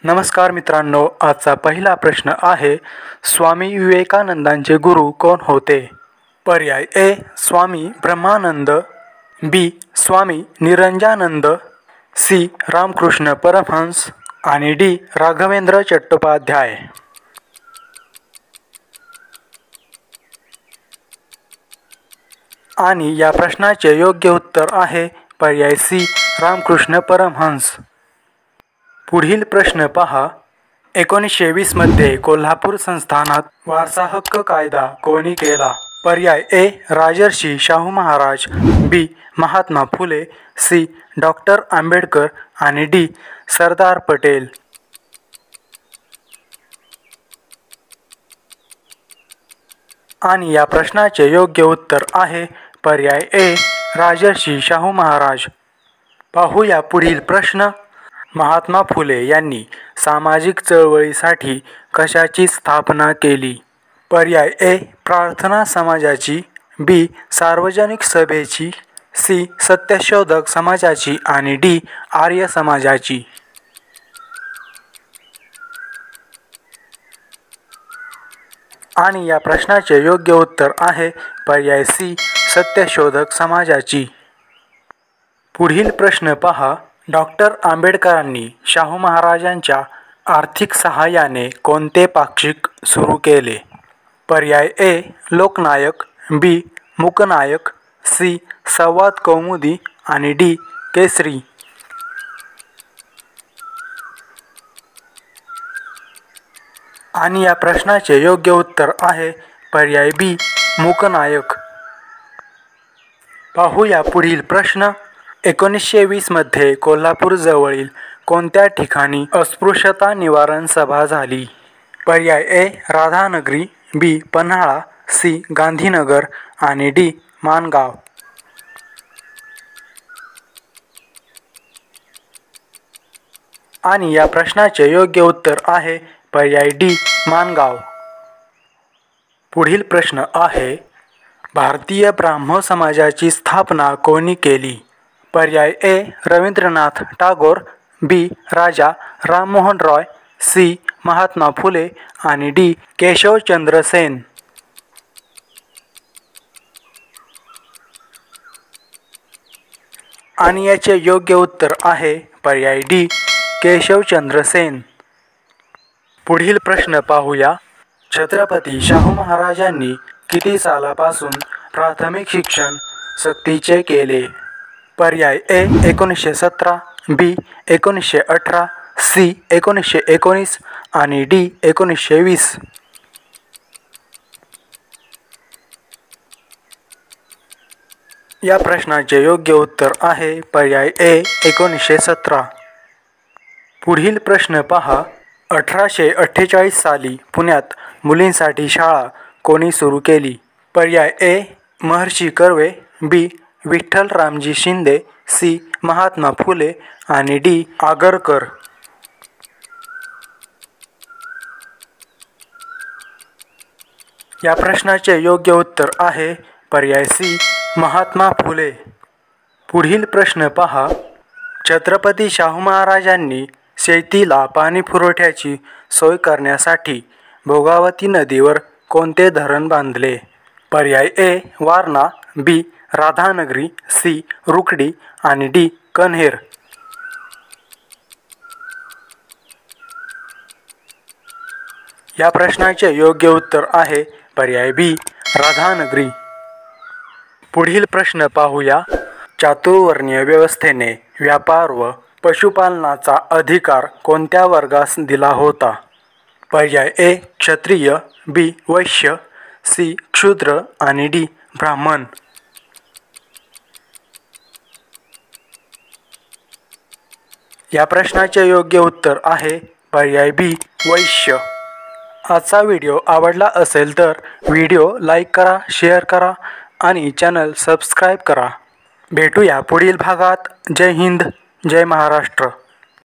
नमस्कार मित्रांनो, आजचा पहिला प्रश्न आहे, स्वामी विवेकानंदांचे गुरु कोण होते? पर्याय ए स्वामी ब्रह्मानंद, बी स्वामी निरंजनानंद, सी रामकृष्ण परमहंस आणि डी राघवेंद्र चट्टोपाध्याय. आणि या प्रश्नाचे योग्य उत्तर आहे पर्याय सी रामकृष्ण परमहंस. पुढील प्रश्न पहा. 1920 मध्ये कोल्हापूर संस्थानात वारसा हक्क कायदा कोणी केला? पर्याय ए राजर्षी शाहू महाराज, बी महात्मा फुले, सी डॉक्टर आंबेडकर आणि डी सरदार पटेल. आणि या प्रश्नाचे योग्य उत्तर आहे पर्याय ए राजर्षी शाहू महाराज. पाहूया पुढील प्रश्न. महात्मा फुले यांनी सामाजिक चळवळीसाठी कशाची स्थापना केली? पर्याय ए प्रार्थना समाजाची, बी सार्वजनिक सभेची, सी सत्यशोधक समाजाची आणि डी आर्य समाजाची. आणि या प्रश्नाचे योग्य उत्तर आहे पर्याय सी सत्यशोधक समाजाची. पुढील प्रश्न पहा. डॉक्टर आंबेडकरांनी शाहू महाराजांच्या आर्थिक सहाय्याने कोणते पाक्षिक सुरू केले? पर्याय ए लोकनायक, बी मूकनायक, सी संवाद कौमुदी आणि डी केसरी. आणि या प्रश्नाचे योग्य उत्तर आहे पर्याय बी मूकनायक. पाहूया पुढील प्रश्न. 1920 मध्ये कोल्हापूर जवळील कोणत्या ठिकाणी अस्पृश्यता निवारण सभा झाली? पर्याय ए राधानगरी, बी पन्हाळा, सी गांधीनगर आणि डी माणगाव. आणि या प्रश्नाचे योग्य उत्तर आहे पर्याय डी माणगाव. पुढील प्रश्न आहे, भारतीय ब्राह्मो समाजाची स्थापना कोणी केली? पर्याय ए रवींद्रनाथ टागोर, बी राजा राममोहन रॉय, सी महात्मा फुले आणि डी केशवचंद्र सेन. आणि याचे योग्य उत्तर आहे पर्याय डी केशवचंद्र सेन. पुढील प्रश्न पाहूया. छत्रपती शाहू महाराजांनी किती सालापासून प्राथमिक शिक्षण सक्तीचे केले? पर्याय ए 1917, बी 1918, सी 1919 आणि डी 1920. या प्रश्नाचे योग्य उत्तर आहे पर्याय ए 1917. पुढील प्रश्न पहा. 1848 साली पुण्यात मुलींसाठी शाळा कोणी सुरू केली? पर्याय ए महर्षी कर्वे, बी विठ्ठल रामजी शिंदे, सी महात्मा फुले आणि डी आगरकर. या प्रश्नाचे योग्य उत्तर आहे पर्याय सी महात्मा फुले. पुढील प्रश्न पहा. छत्रपती शाहू महाराजांनी शेतीला पाणी पुरवठ्याची सोय करण्यासाठी भोगावती नदीवर कोणते धरण बांधले? पर्याय ए वारणा, बी राधानगरी, सी रुकडी आणि डी कन्हेर. या प्रश्नाचे योग्य उत्तर आहे पर्याय बी राधानगरी. पुढील प्रश्न पाहूया. चातुर्वर्णीय व्यवस्थेने व्यापार व पशुपालनाचा अधिकार कोणत्या वर्गास दिला होता? पर्याय ए क्षत्रिय, बी वैश्य, सी क्षूद्र आणि डी ब्राह्मण. या प्रश्नाचे योग्य उत्तर आहे पर्याय बी वैश्य. आजचा व्हिडिओ आवडला असेल तर व्हिडिओ लाईक करा, शेअर करा आणि चॅनल सबस्क्राईब करा. भेटूया पुढील भागात. जय हिंद, जय महाराष्ट्र.